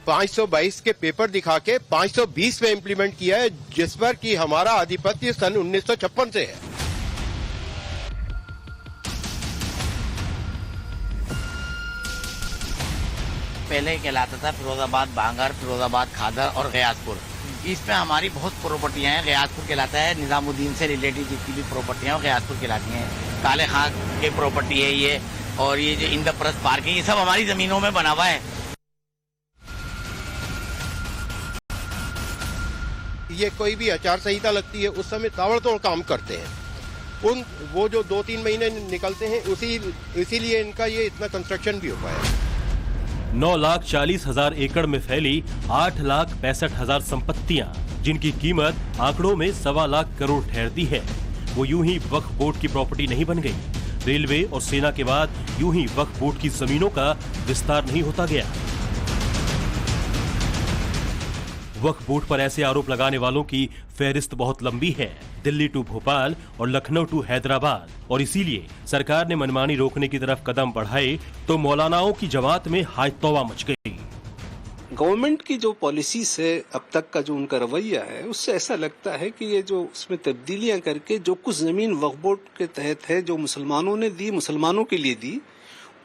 522 के पेपर दिखा के 520 में इम्प्लीमेंट किया है, जिस पर कि हमारा आधिपत्य सन 1956 से है। पहले कहलाता था फिरोजाबाद भांगर, फिरोजाबाद खादर और गयासपुर। इसमें हमारी बहुत प्रॉपर्टियां हैं। गयासपुर कहलाता है निजामुद्दीन से रिलेटेड जितनी भी प्रॉपर्टियां हैं गयासपुर कहलाती हैं। काले खां की प्रॉपर्टी है ये, और ये जो इंद्रप्रस्थ पार्क है, ये सब हमारी जमीनों में बना हुआ है। ये कोई भी आचार संहिता लगती है उस समय ताबड़तोड़ काम करते हैं। वो जो 2-3 महीने निकलते हैं इसीलिए इनका ये इतना कंस्ट्रक्शन भी हो पाया। 9,40,000 एकड़ में फैली 8,65,000 संपत्तियां, जिनकी कीमत आंकड़ों में 1.25 लाख करोड़ ठहरती है, वो यूं ही वक्फ बोर्ड की प्रॉपर्टी नहीं बन गई। रेलवे और सेना के बाद यूं ही वक्फ बोर्ड की जमीनों का विस्तार नहीं होता गया। वक्फ बोर्ड पर ऐसे आरोप लगाने वालों की फहरिस्त बहुत लंबी है, दिल्ली टू भोपाल और लखनऊ टू हैदराबाद, और इसीलिए सरकार ने मनमानी रोकने की तरफ कदम बढ़ाए तो मौलानाओं की जमात में हाय तौबा मच गई। गवर्नमेंट की जो पॉलिसीज है, अब तक का जो उनका रवैया है, उससे ऐसा लगता है कि ये जो उसमें तब्दीलियां करके जो कुछ जमीन वक्फ बोर्ड के तहत है, जो मुसलमानों ने दी, मुसलमानों के लिए दी,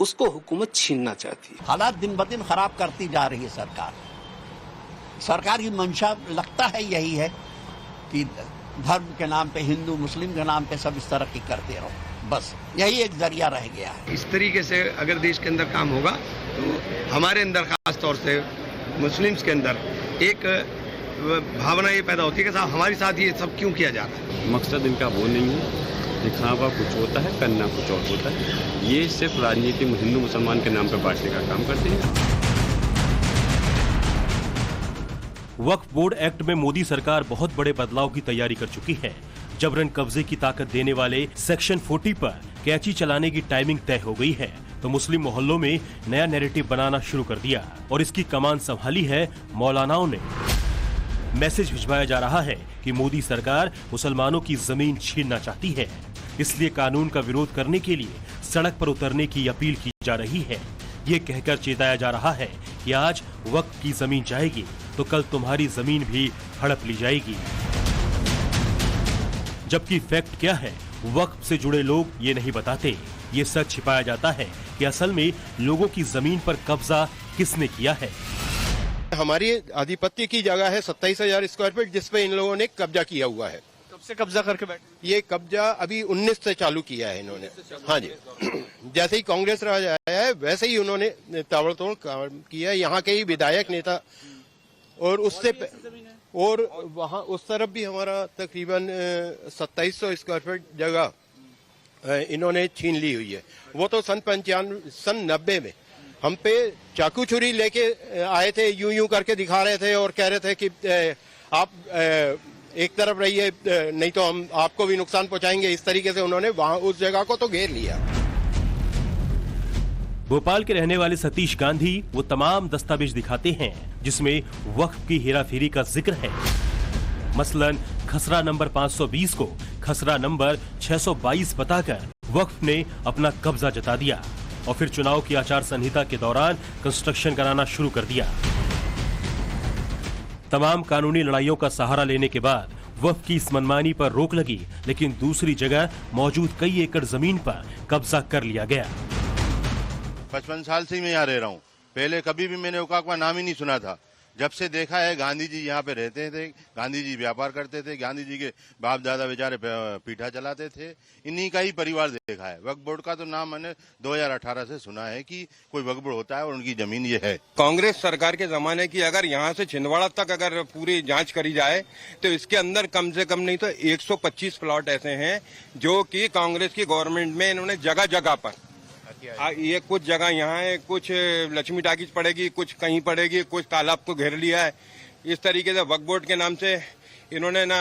उसको हुकूमत छीनना चाहती है। हालात दिन ब दिन खराब करती जा रही है सरकार की मंशा लगता है यही है कि धर्म के नाम पे, हिंदू मुस्लिम के नाम पे सब इस तरह की करते रहो, बस यही एक जरिया रह गया है। इस तरीके से अगर देश के अंदर काम होगा तो हमारे अंदर खास तौर से मुस्लिम्स के अंदर एक भावना ये पैदा होती है कि साहब हमारे साथ ये सब क्यों किया जा रहा है। मकसद इनका वो नहीं है, दिखावा कुछ होता है, करना कुछ और होता है। ये सिर्फ राजनीति हिंदू मुसलमान के नाम पर बांटने का काम करते हैं। वक्फ बोर्ड एक्ट में मोदी सरकार बहुत बड़े बदलाव की तैयारी कर चुकी है। जबरन कब्जे की ताकत देने वाले सेक्शन 40 पर कैची चलाने की टाइमिंग तय हो गई है, तो मुस्लिम मोहल्लों में नया नैरेटिव बनाना शुरू कर दिया और इसकी कमान संभाली है मौलानाओं ने। मैसेज भिजवाया जा रहा है कि मोदी सरकार मुसलमानों की जमीन छीनना चाहती है, इसलिए कानून का विरोध करने के लिए सड़क पर उतरने की अपील की जा रही है। ये कहकर चेताया जा रहा है कि आज वक्फ की जमीन जाएगी तो कल तुम्हारी जमीन भी हड़प ली जाएगी। जबकि फैक्ट क्या है, वक्फ से जुड़े लोग ये नहीं बताते। ये सच छिपाया जाता है कि असल में लोगों की जमीन पर कब्जा किसने किया है। हमारी आधिपत्य की जगह है 27,000 स्क्वायर फीट, जिसपे इन लोगों ने कब्जा किया हुआ है। कब से कब्जा करके बैठे? ये कब्जा अभी 19 से चालू किया है इन्होंने। हाँ जी, जैसे ही कांग्रेस राज आया है वैसे ही उन्होंने ताबड़तोड़ काम किया। यहाँ के ही विधायक नेता और उससे और वहाँ उस तरफ भी हमारा तकरीबन 2700 स्क्वायर फीट जगह इन्होंने छीन ली हुई है। वो तो सन 90 में हम पे चाकू छुरी लेके आए थे, यूं करके दिखा रहे थे और कह रहे थे कि आप एक तरफ रहिए, नहीं तो हम आपको भी नुकसान पहुंचाएंगे। इस तरीके से उन्होंने वहां उस जगह को तो घेर लिया। भोपाल के रहने वाले सतीश गांधी वो तमाम दस्तावेज दिखाते हैं जिसमें वक्फ की हेराफेरी का जिक्र है। मसलन खसरा नंबर 520 को खसरा नंबर 622 बताकर वक्फ ने अपना कब्जा जता दिया और फिर चुनाव की आचार संहिता के दौरान कंस्ट्रक्शन कराना शुरू कर दिया। तमाम कानूनी लड़ाइयों का सहारा लेने के बाद वक्फ की इस मनमानी पर रोक लगी, लेकिन दूसरी जगह मौजूद कई एकड़ जमीन पर कब्जा कर लिया गया। 55 साल से मैं यहाँ रह रहा हूँ। पहले कभी भी मैंने ओकाक का नाम ही नहीं सुना था। जब से देखा है गांधी जी यहाँ पे रहते थे, गांधी जी व्यापार करते थे, गांधी जी के बाप दादा बेचारे पीठा चलाते थे, इन्हीं का ही परिवार देखा है। वक्फ बोर्ड का तो नाम मैंने 2018 से सुना है कि कोई वक्फ बोर्ड होता है और उनकी जमीन ये है। कांग्रेस सरकार के जमाने की अगर यहाँ से छिंदवाड़ा तक अगर पूरी जांच करी जाए तो इसके अंदर कम से कम नहीं तो 125 प्लॉट ऐसे हैं जो कि कांग्रेस की गवर्नमेंट में इन्होंने जगह जगह पर, ये कुछ जगह यहाँ है, कुछ लक्ष्मी टाकीज पड़ेगी, कुछ कहीं पड़ेगी, कुछ तालाब को घेर लिया है। इस तरीके से वक्फ बोर्ड के नाम से इन्होंने ना।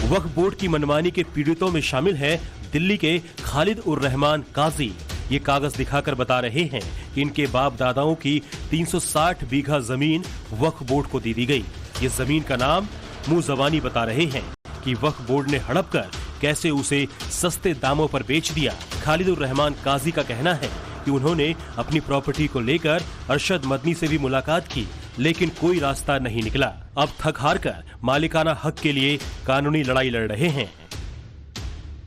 वक्फ बोर्ड की मनमानी के पीड़ितों में शामिल है दिल्ली के खालिद उर रहमान काजी। ये कागज दिखाकर बता रहे हैं कि इनके बाप दादाओं की 360 बीघा जमीन वक्फ बोर्ड को दे दी गई। ये जमीन का नाम मुंह जबानी बता रहे हैं कि वक्फ बोर्ड ने हड़प कर कैसे उसे सस्ते दामों पर बेच दिया। खालिद उर रहमान काजी का कहना है कि उन्होंने अपनी प्रॉपर्टी को लेकर अरशद मदनी से भी मुलाकात की, लेकिन कोई रास्ता नहीं निकला। अब थक हार कर मालिकाना हक के लिए कानूनी लड़ाई लड़ रहे हैं।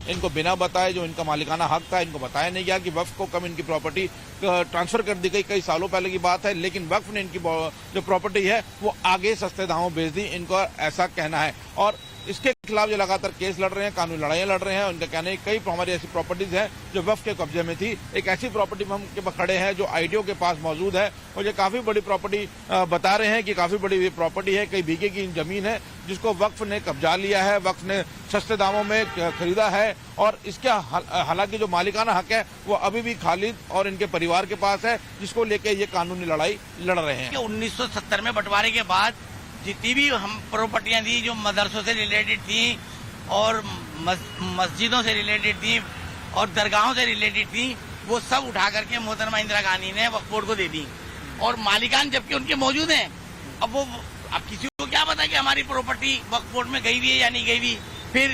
इनको बिना बताए जो इनका मालिकाना हक था, इनको बताया नहीं गया कि वक्फ को कब इनकी प्रॉपर्टी ट्रांसफर कर दी गई। कई सालों पहले की बात है, लेकिन वक्फ ने इनकी जो प्रॉपर्टी है वो आगे सस्ते दामों बेच दी, इनको ऐसा कहना है। और इसके खिलाफ जो लगातार केस लड़ रहे हैं, कानूनी लड़ाइयां लड़ रहे हैं। उनका कहना है कई हमारी ऐसी प्रॉपर्टीज हैं जो वक्फ के कब्जे में थी। एक ऐसी प्रॉपर्टी हम के पास खड़े हैं जो आईडीओ के पास मौजूद है और ये काफी बड़ी प्रॉपर्टी बता रहे हैं कि काफी बड़ी प्रॉपर्टी है, कई बीघे की जमीन है जिसको वक्फ ने कब्जा लिया है, वक्फ ने सस्ते दामों में खरीदा है और इसका हालांकि जो मालिकाना हक है वो अभी भी खालिद और इनके परिवार के पास है, जिसको लेकर ये कानूनी लड़ाई लड़ रहे हैं। 1970 में बंटवारे के बाद जितनी भी हम प्रॉपर्टियां दी जो मदरसों से रिलेटेड थी और मस्जिदों से रिलेटेड थी और दरगाहों से रिलेटेड थी, वो सब उठा करके मोहतरमा इंदिरा गांधी ने वक्फ बोर्ड को दे दी और मालिकान जबकि उनके मौजूद हैं। अब किसी को क्या पता कि हमारी प्रॉपर्टी वक्फ बोर्ड में गई हुई है या नहीं गई हुई। फिर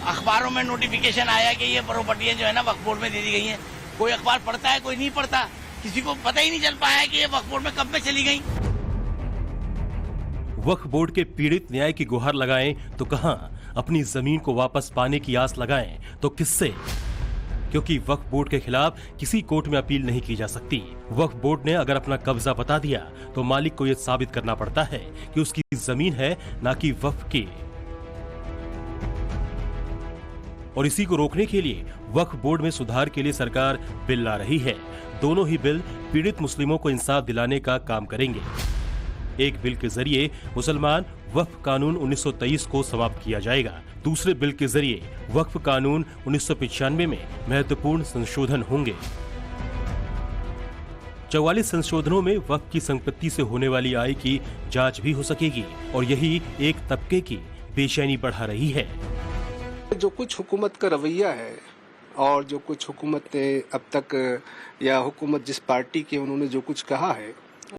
अखबारों में नोटिफिकेशन आया कि ये प्रॉपर्टियां जो है ना वक्फ बोर्ड में दे दी गई हैं। कोई अखबार पढ़ता है, कोई नहीं पढ़ता, किसी को पता ही नहीं चल पाया कि ये वक्फ बोर्ड में कब में चली गई। वक्फ बोर्ड के पीड़ित न्याय की गुहार लगाएं तो कहां, अपनी जमीन को वापस पाने की आस लगाएं तो किससे, क्योंकि वक्फ बोर्ड के खिलाफ किसी कोर्ट में अपील नहीं की जा सकती। वक्फ बोर्ड ने अगर अपना कब्जा बता दिया तो मालिक को यह साबित करना पड़ता है कि उसकी जमीन है, ना कि वक्फ की। और इसी को रोकने के लिए वक्फ बोर्ड में सुधार के लिए सरकार बिल ला रही है। दोनों ही बिल पीड़ित मुस्लिमों को इंसाफ दिलाने का काम करेंगे। एक बिल के जरिए मुसलमान वक्फ कानून 1923 को समाप्त किया जाएगा। दूसरे बिल के जरिए वक्फ कानून 1995 में महत्वपूर्ण संशोधन होंगे। 44 संशोधनों में वक्फ की संपत्ति से होने वाली आय की जांच भी हो सकेगी और यही एक तबके की बेचैनी बढ़ा रही है। जो कुछ हुकूमत का रवैया है और जो कुछ हुकूमत ने अब तक या हुकूमत जिस पार्टी की उन्होंने जो कुछ कहा है,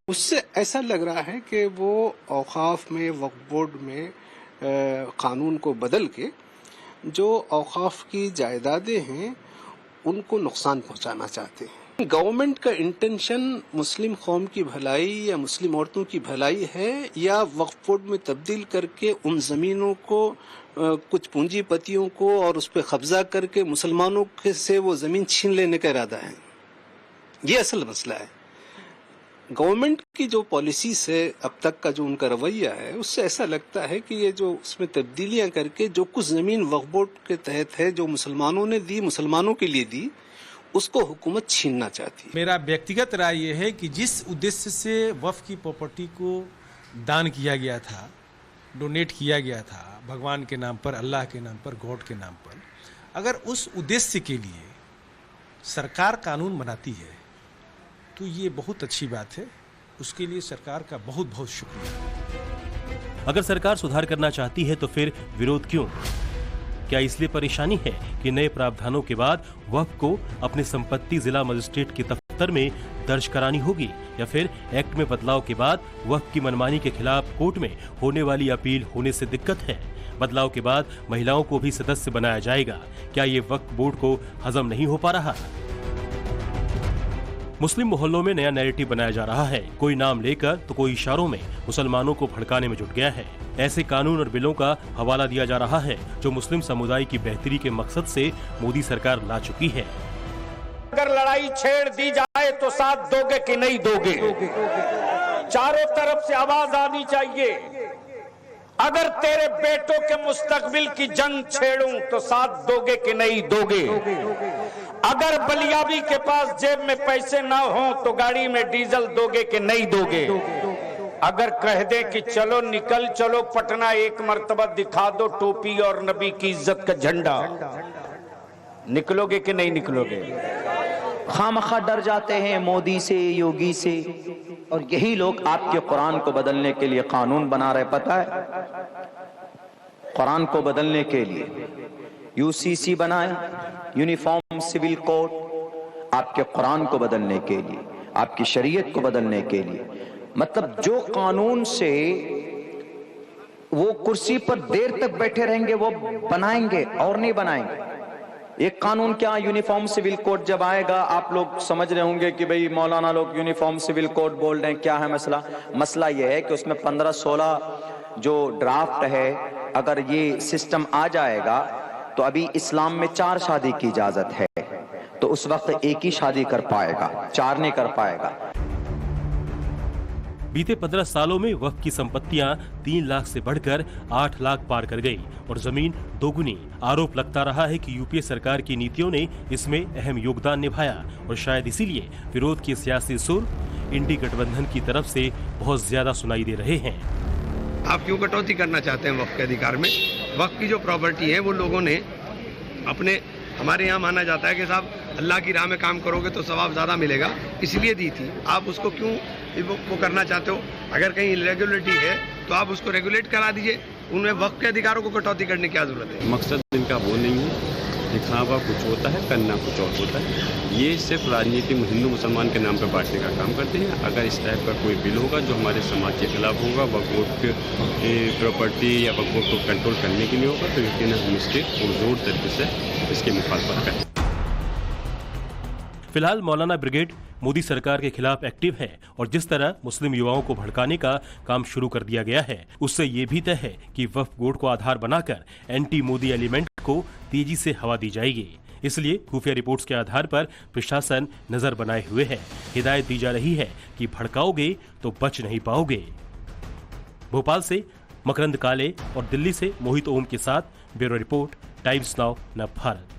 उससे ऐसा लग रहा है कि वो औकाफ में वक्फ बोर्ड में कानून को बदल के जो औकाफ की जायदादें हैं उनको नुकसान पहुंचाना चाहते हैं। गवर्नमेंट का इंटेंशन मुस्लिम कौम की भलाई या मुस्लिम औरतों की भलाई है या वक्फ बोर्ड में तब्दील करके उन जमीनों को कुछ पूंजीपतियों को और उस पर कब्जा करके मुसलमानों से वो जमीन छीन लेने का इरादा है। ये असल मसला है। गवर्नमेंट की जो पॉलिसीज है अब तक का जो उनका रवैया है, उससे ऐसा लगता है कि ये जो उसमें तब्दीलियां करके जो कुछ जमीन वक्फ बोर्ड के तहत है जो मुसलमानों ने दी, मुसलमानों के लिए दी, उसको हुकूमत छीनना चाहती है। मेरा व्यक्तिगत राय ये है कि जिस उद्देश्य से वक्फ की प्रॉपर्टी को दान किया गया था, डोनेट किया गया था भगवान के नाम पर, अल्लाह के नाम पर, गॉड के नाम पर, अगर उस उद्देश्य के लिए सरकार कानून बनाती है तो ये बहुत अच्छी बात है। उसके लिए सरकार का बहुत बहुत शुक्रिया। अगर सरकार सुधार करना चाहती है तो फिर विरोध क्यों? क्या इसलिए परेशानी है कि नए प्रावधानों के बाद वक्फ को अपनी संपत्ति जिला मजिस्ट्रेट के दफ्तर में दर्ज करानी होगी, या फिर एक्ट में बदलाव के बाद वक्फ की मनमानी के खिलाफ कोर्ट में होने वाली अपील होने से दिक्कत है? बदलाव के बाद महिलाओं को भी सदस्य बनाया जाएगा। क्या ये वक्फ बोर्ड को हजम नहीं हो पा रहा? मुस्लिम मोहल्लों में नया नैरेटिव बनाया जा रहा है। कोई नाम लेकर तो कोई इशारों में मुसलमानों को भड़काने में जुट गया है। ऐसे कानून और बिलों का हवाला दिया जा रहा है जो मुस्लिम समुदाय की बेहतरी के मकसद से मोदी सरकार ला चुकी है। अगर लड़ाई छेड़ दी जाए तो साथ दोगे कि नहीं दोगे? चारों तरफ से आवाज आनी चाहिए। अगर तेरे बेटों के मुस्तकबिल की जंग छेड़ूं तो साथ दोगे कि नहीं दोगे? अगर बलियाबी के पास जेब में पैसे ना हो तो गाड़ी में डीजल दोगे कि नहीं दोगे? अगर कह दे कि चलो निकल चलो पटना, एक मर्तबा दिखा दो टोपी और नबी की इज्जत का झंडा, निकलोगे कि नहीं निकलोगे? खामखा डर जाते हैं मोदी से, योगी से, और यही लोग आपके कुरान को बदलने के लिए कानून बना रहे। पता है, कुरान को बदलने के लिए यूसीसी बनाया, यूनिफॉर्म सिविल कोड, आपके कुरान को बदलने के लिए, आपकी शरीयत को बदलने के लिए। मतलब जो कानून से वो कुर्सी पर देर तक बैठे रहेंगे वो बनाएंगे और नहीं बनाएंगे। एक कानून क्या, यूनिफॉर्म सिविल कोड जब आएगा, आप लोग समझ रहे होंगे कि भाई मौलाना लोग यूनिफॉर्म सिविल कोड बोल रहे हैं, क्या है मसला? मसला यह है कि उसमें 15-16 जो ड्राफ्ट है, अगर ये सिस्टम आ जाएगा तो अभी इस्लाम में 4 शादी की इजाजत है, तो उस वक्त एक ही शादी कर पाएगा, 4 नहीं कर पाएगा। बीते 15 सालों में वक्फ की संपत्तियां 3 लाख से बढ़कर 8 लाख पार कर गई और जमीन दोगुनी। आरोप लगता रहा है कि यूपीए सरकार की नीतियों ने इसमें अहम योगदान निभाया और शायद इसीलिए विरोध के सियासी सुर इंडी गठबंधन की तरफ से बहुत ज्यादा सुनाई दे रहे हैं। आप क्यों कटौती करना चाहते हैं वक्फ के अधिकार में? वक्फ की जो प्रॉपर्टी है वो लोगों ने अपने, हमारे यहाँ माना जाता है कि साहब अल्लाह की राह में काम करोगे तो सवाब ज़्यादा मिलेगा, इसलिए दी थी। आप उसको क्यों वो करना चाहते हो? अगर कहीं इरेगुलरिटी है तो आप उसको रेगुलेट करा दीजिए। उनमें वक्फ के अधिकारों को कटौती करने की क्या जरूरत है? मकसद इनका वो नहीं है, दिखावा कुछ होता है, करना कुछ और होता है। ये सिर्फ राजनीति में हिंदू मुसलमान के नाम पर बांटने का काम करते हैं। अगर इस टाइप का कोई बिल होगा जो हमारे समाज के खिलाफ होगा, वक्फ बोर्ड के प्रॉपर्टी या वक्फ बोर्ड को कंट्रोल करने के लिए होगा, तो यकीनन हम इसके पुरजोर तरीके से इसकी मुखालफत करें। फिलहाल मौलाना ब्रिगेड मोदी सरकार के खिलाफ एक्टिव है और जिस तरह मुस्लिम युवाओं को भड़काने का काम शुरू कर दिया गया है, उससे ये भी तय है कि वक्फ बोर्ड को आधार बनाकर एंटी मोदी एलिमेंट को तेजी से हवा दी जाएगी। इसलिए खुफिया रिपोर्ट्स के आधार पर प्रशासन नजर बनाए हुए है। हिदायत दी जा रही है कि भड़काओगे तो बच नहीं पाओगे। भोपाल से मकरंद काले और दिल्ली से मोहित ओम के साथ ब्यूरो रिपोर्ट, टाइम्स नाउ, नव भारत।